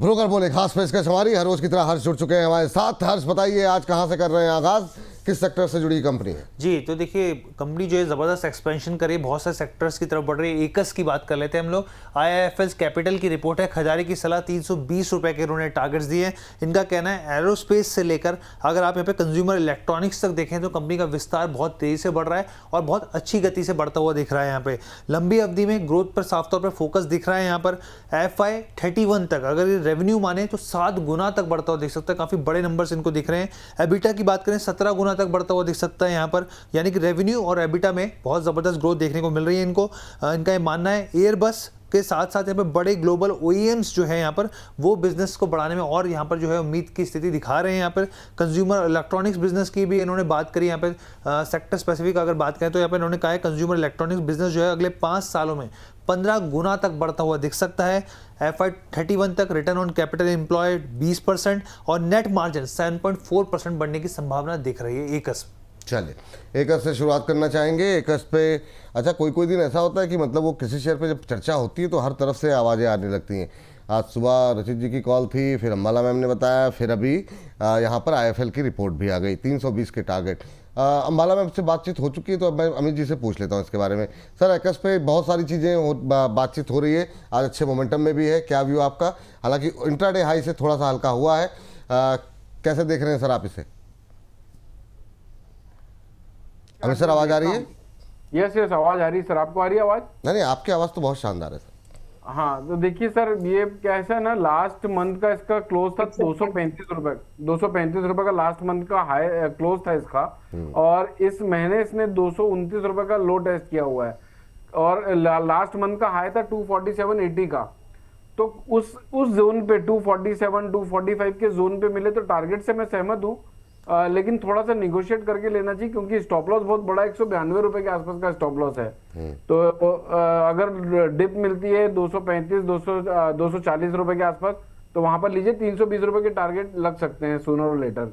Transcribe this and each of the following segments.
Broker बोले खास पेशकश हमारी। हर रोज की तरह हर्ष जुड़ चुके हैं हमारे साथ। हर्ष बताइए आज कहां से कर रहे हैं आगाज, किस सेक्टर से जुड़ी कंपनी है? जी तो देखिए कंपनी जो है ज़बरदस्त एक्सपेंशन करे, बहुत सारे सेक्टर्स की तरफ बढ़ रही है। एकस की बात कर लेते हैं हम लोग। IIFL कैपिटल की रिपोर्ट है, खजारी की सलाह 320 रुपए के इन्होंने टारगेट्स दिए हैं। इनका कहना है एरोस्पेस से लेकर अगर आप यहाँ पे कंज्यूमर इलेक्ट्रॉनिक्स तक देखें तो कंपनी का विस्तार बहुत तेजी से बढ़ रहा है और बहुत अच्छी गति से बढ़ता हुआ दिख रहा है। यहाँ पे लंबी अवधि में ग्रोथ पर साफ तौर पर फोकस दिख रहा है। यहाँ पर FY 31 तक अगर ये रेवेन्यू माने तो 7 गुना तक बढ़ता हुआ दिख सकता है। काफी बड़े नंबर्स इनको दिख रहे हैं। एबिटा की बात करें 17 गुना तक बढ़ता हुआ दिख सकता है यहाँ पर, यानी कि रेवेन्यू और एबिटा में बहुत जबरदस्त ग्रोथ देखने को मिल रही है इनको। इनका ये मानना है एयरबस के साथ साथ यहाँ पे बड़े ग्लोबल OEMs जो है यहाँ पर वो बिजनेस को बढ़ाने में और यहाँ पर जो है उम्मीद की स्थिति दिखा रहे हैं। यहाँ पर कंज्यूमर इलेक्ट्रॉनिक्स बिजनेस की भी इन्होंने बात करी। यहाँ पे सेक्टर स्पेसिफिक अगर बात करें तो यहाँ पे इन्होंने कहा है कंज्यूमर इलेक्ट्रॉनिक्स बिजनेस जो है अगले 5 सालों में 15 गुना तक बढ़ता हुआ दिख सकता है। FY 31 तक रिटर्न ऑन कैपिटल एम्प्लॉयड 20% और नेट मार्जिन 7.4% बढ़ने की संभावना दिख रही है एकस। चलिए एकस से शुरुआत करना चाहेंगे। एकस पे अच्छा कोई दिन ऐसा होता है कि मतलब वो किसी शेयर पे जब चर्चा होती है तो हर तरफ से आवाज़ें आने लगती हैं। आज सुबह रचित जी की कॉल थी, फिर अम्बाला मैम ने बताया, फिर अभी यहाँ पर IIFL की रिपोर्ट भी आ गई 320 के टारगेट। अम्बाला मैम से बातचीत हो चुकी है तो अब मैं अमित जी से पूछ लेता हूँ इसके बारे में। सर एकस पे बहुत सारी चीज़ें बातचीत हो रही है, आज अच्छे मोमेंटम में भी है, क्या व्यू आपका? हालांकि इंट्राडे हाई से थोड़ा सा हल्का हुआ है, कैसे देख रहे हैं सर आप इसे? अभी सर आवाज आ रही है? यस आवाज आ रही है सर। आपको आ रही है आवाज? नहीं आपकी आवाज तो बहुत शानदार है सर। हाँ तो देखिए सर, ये कैसा है ना, लास्ट मंथ का इसका क्लोज था 235 रुपए का लास्ट मंथ का हाई क्लोज था इसका, और इस महीने इसने 229 रुपए का लो टेस्ट किया हुआ है और लास्ट मंथ का हाई था 247.80 का। तो उस जोन पे 247 245 के जोन पे मिले तो टारगेट से मैं सहमत हूँ, लेकिन थोड़ा सा निगोशिएट करके लेना चाहिए क्योंकि स्टॉप लॉस बहुत बड़ा 192 रुपए के आसपास का स्टॉप लॉस है। तो अगर डिप मिलती है 235 240 रुपए के आसपास तो वहां पर लीजिए 320 रुपए के टारगेट लग सकते हैं सूनर और लेटर।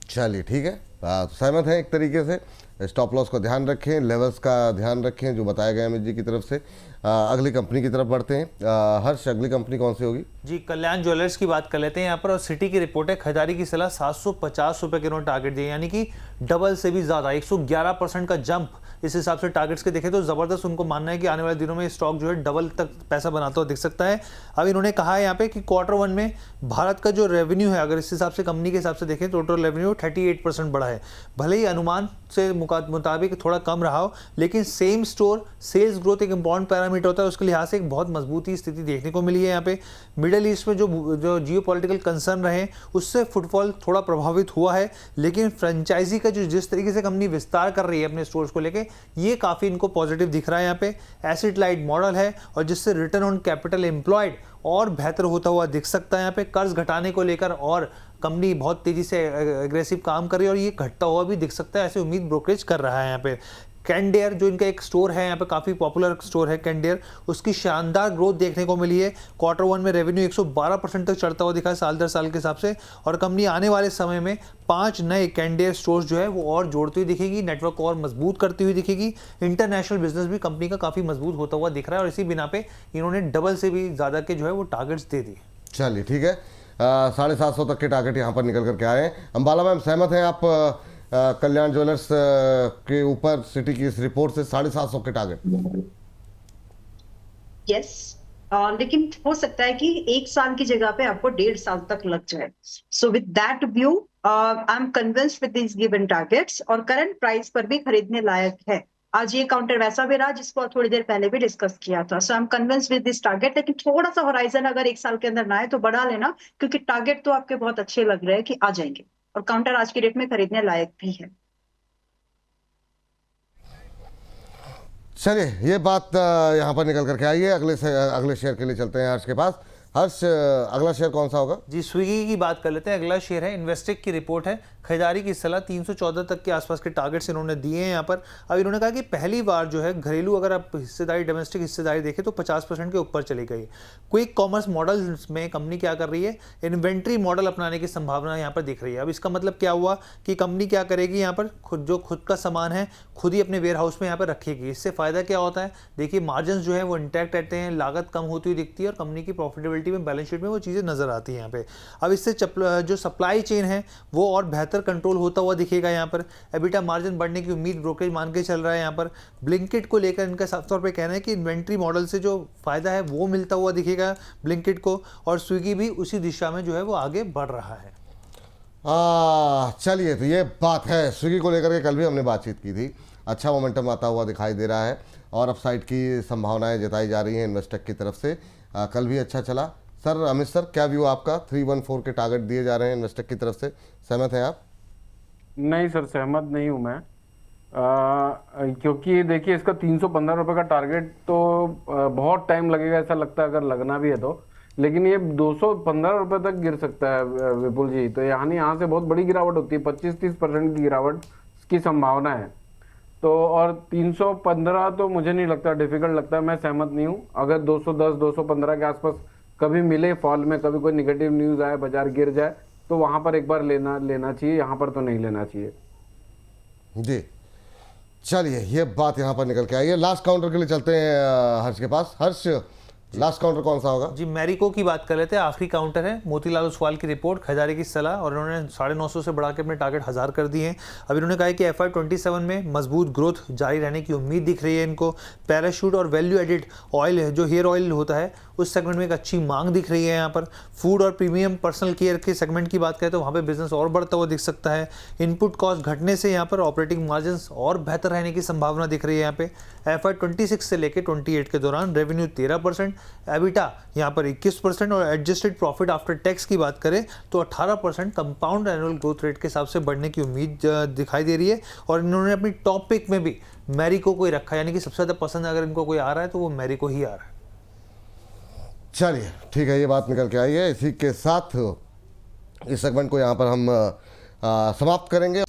चलिए ठीक है, सहमत है एक तरीके से। स्टॉप लॉस का ध्यान रखें, लेवल्स का ध्यान रखें जो बताया गया अमित जी की तरफ से। अगली कंपनी की तरफ बढ़ते हैं। हर्ष अगली कंपनी कौन सी होगी? जी कल्याण ज्वेलर्स की बात कर लेते हैं यहाँ पर, और सिटी की रिपोर्ट है। खजारी की सलाह 750 रुपए के उन्होंने टारगेट दिए, यानी कि डबल से भी ज्यादा 111% का जंप। इस हिसाब से टारगेट्स के देखें तो जबरदस्त उनको मानना है कि आने वाले दिनों में स्टॉक जो है डबल तक पैसा बनाता हुआ दिख सकता है। अब इन्होंने कहा है यहाँ पे कि Q1 में भारत का जो रेवेन्यू है, अगर इस हिसाब से कंपनी के हिसाब से देखें टोटल रेवेन्यू 38% बढ़ा है। भले ही अनुमान से मुताबिक थोड़ा कम रहा हो, लेकिन सेम स्टोर सेल्स ग्रोथ एक इंपॉर्टेंट पैरामीटर होता है, उसके लिहाज से एक बहुत मजबूती स्थिति देखने को मिली है। यहाँ पे मिडिल ईस्ट में जो जियोपॉलिटिकल कंसर्न रहे उससे फुटफॉल थोड़ा प्रभावित हुआ है, लेकिन फ्रेंचाइजी का जो जिस तरीके से कंपनी विस्तार कर रही है अपने स्टोर्स को लेके, ये काफी इनको पॉजिटिव दिख रहा है। यहाँ पे एसेट लाइट मॉडल है और जिससे रिटर्न ऑन कैपिटल एम्प्लॉयड और बेहतर होता हुआ दिख सकता है। यहाँ पे कर्ज घटाने को लेकर और कंपनी बहुत तेजी से एग्रेसिव काम कर रही है और ये घटता हुआ भी दिख सकता है, ऐसी उम्मीद ब्रोकरेज कर रहा है। यहाँ पे कैंडेयर जो इनका एक स्टोर है, यहाँ पे काफी पॉपुलर स्टोर है कैंडेयर, उसकी शानदार ग्रोथ देखने को मिली है। Q1 में रेवेन्यू 112% तक चढ़ता हुआ दिखा है साल दर साल के हिसाब से, और कंपनी आने वाले समय में 5 नए कैंडेयर स्टोर्स जो है वो और जोड़ती हुई दिखेगी, नेटवर्क को और मजबूत करती हुई दिखेगी। इंटरनेशनल बिजनेस भी कंपनी का काफी मजबूत होता हुआ दिख रहा है और इसी बिना पे इन्होंने डबल से भी ज्यादा के जो है वो टारगेट्स दे दिए। चलिए ठीक है, 750 तक के टारगेट यहाँ पर निकल करके आए हैं। अम्बाला मैम सहमत हैं आप कल्याण ज्वेलर्स के ऊपर सिटी की इस रिपोर्ट से 750 के टारगेट? यस, लेकिन हो सकता है कि 1 साल की जगह पे आपको 1.5 साल तक लग जाए। So with that view I am convinced with this given targets और करंट प्राइस पर भी खरीदने लायक है। आज ये काउंटर वैसा भी रहा जिसको थोड़ी देर पहले भी डिस्कस किया था। So I am convinced with this target, लेकिन थोड़ा सा होराइजन अगर 1 साल के अंदर ना आए तो बढ़ा लेना, क्योंकि टारगेट तो आपके बहुत अच्छे लग रहे हैं कि आ जाएंगे और काउंटर आज की डेट में खरीदने लायक भी है। चलिए ये बात यहाँ पर निकल करके आई है। अगले शेयर के लिए चलते हैं हर्ष के पास। हर्ष अगला शेयर कौन सा होगा? जी स्विगी की बात कर लेते हैं। अगला शेयर है इन्वेस्टेक की रिपोर्ट है। खरीदारी की सलाह 314 तक के आसपास के टारगेट्स इन्होंने दिए हैं यहाँ पर। अब इन्होंने कहा कि पहली बार जो है घरेलू अगर आप हिस्सेदारी डोमेस्टिक हिस्सेदारी देखें तो 50% के ऊपर चली गई। क्विक कॉमर्स मॉडल में कंपनी क्या कर रही है, इन्वेंट्री मॉडल अपनाने की संभावना यहाँ पर दिख रही है। अब इसका मतलब क्या हुआ कि कंपनी क्या करेगी, यहाँ पर खुद का सामान है खुद ही अपने वेयर हाउस में यहाँ पर रखेगी। इससे फायदा क्या होता है, देखिए मार्जिन जो है वो इंटैक्ट रहते हैं, लागत कम होती हुई दिखती है और कंपनी की प्रॉफिटेबिलिटी में बैलेंस शीट में वो चीज़ें नजर आती हैं यहाँ पे। अब इससे जो सप्लाई चेन है वो और बेहतर कंट्रोल होता हुआ दिखेगा। यहाँ पर एबिटा मार्जिन बढ़ने की उम्मीद ब्रोकरेज मान के चल रहा है। यहाँ पर ब्लिंकिट को लेकर इनका साफ तौर पे कहना है कि इन्वेंट्री मॉडल से जो फायदा है वो मिलता हुआ दिखेगा ब्लिंकिट को, और स्विगी भी उसी दिशा में जो है वो आगे बढ़ रहा है। चलिए, तो ये बात है स्विगी को लेकर के कल भी हमने बातचीत की थी। अच्छा मोमेंटम आता हुआ दिखाई दे रहा है और अपसाइड की संभावनाएं जताई जा रही हैं इन्वेस्टर की तरफ से। कल भी अच्छा चला। सर अमित सर, क्या व्यू आपका? 314 के टारगेट दिए जा रहे हैं इन्वेस्टर की तरफ से, सहमत हैं आप? नहीं सर, सहमत नहीं हूं मैं, क्योंकि देखिए इसका 315 रुपए का टारगेट तो बहुत टाइम लगेगा ऐसा लगता है, अगर लगना भी है तो। लेकिन ये 215 रुपए तक गिर सकता है विपुल जी, तो यहाँ से बहुत बड़ी गिरावट होती है, 25-30% की गिरावट की संभावना है। तो और 315 तो मुझे नहीं लगता, डिफिकल्ट लगता है, मैं सहमत नहीं हूँ। अगर 210 215 के आसपास कभी मिले फॉल में, कभी कोई निगेटिव न्यूज आए, बाजार गिर जाए, तो वहां पर एक बार लेना चाहिए, यहाँ पर तो नहीं लेना चाहिए जी। चलिए, ये बात यहाँ पर निकल के आई है। लास्ट काउंटर के लिए चलते हैं हर्ष के पास। हर्ष, लास्ट काउंटर कौन सा होगा? जी, मैरिको की बात कर लेते हैं। आखिरी काउंटर है मोतीलाल ओसवाल की रिपोर्ट, खरीदारी की सलाह, और इन्होंने 950 से बढ़ा के अपने टारगेट 1000 कर दिए हैं। अब इन्होंने कहा है कि FY27 में मजबूत ग्रोथ जारी रहने की उम्मीद दिख रही है इनको। पैराशूट और वैल्यू एडिड ऑयल है, जो हेयर ऑयल होता है, उस सेगमेंट में एक अच्छी मांग दिख रही है यहाँ पर। फूड और प्रीमियम पर्सनल केयर के सेगमेंट की बात करें तो वहाँ पे बिजनेस और बढ़ता हुआ दिख सकता है। इनपुट कॉस्ट घटने से यहाँ पर ऑपरेटिंग मार्जिन और बेहतर रहने की संभावना दिख रही है यहाँ पे। FY26 से लेकर 28 के दौरान रेवेन्यू 13%, एबिटा यहाँ पर 21%, और एडजस्टेड प्रॉफिट आफ्टर टैक्स की बात करें तो 18% कंपाउंड एनुअल ग्रोथ रेट के हिसाब से बढ़ने की उम्मीद दिखाई दे रही है। और इन्होंने अपनी टॉप पिक में भी मैरिको को ही रखा, यानी कि सबसे ज़्यादा पसंद अगर इनको कोई आ रहा है तो वो मैरिको ही आ रहा है। चलिए, ठीक है, ये बात निकल के आई है। इसी के साथ इस सेगमेंट को यहाँ पर हम समाप्त करेंगे।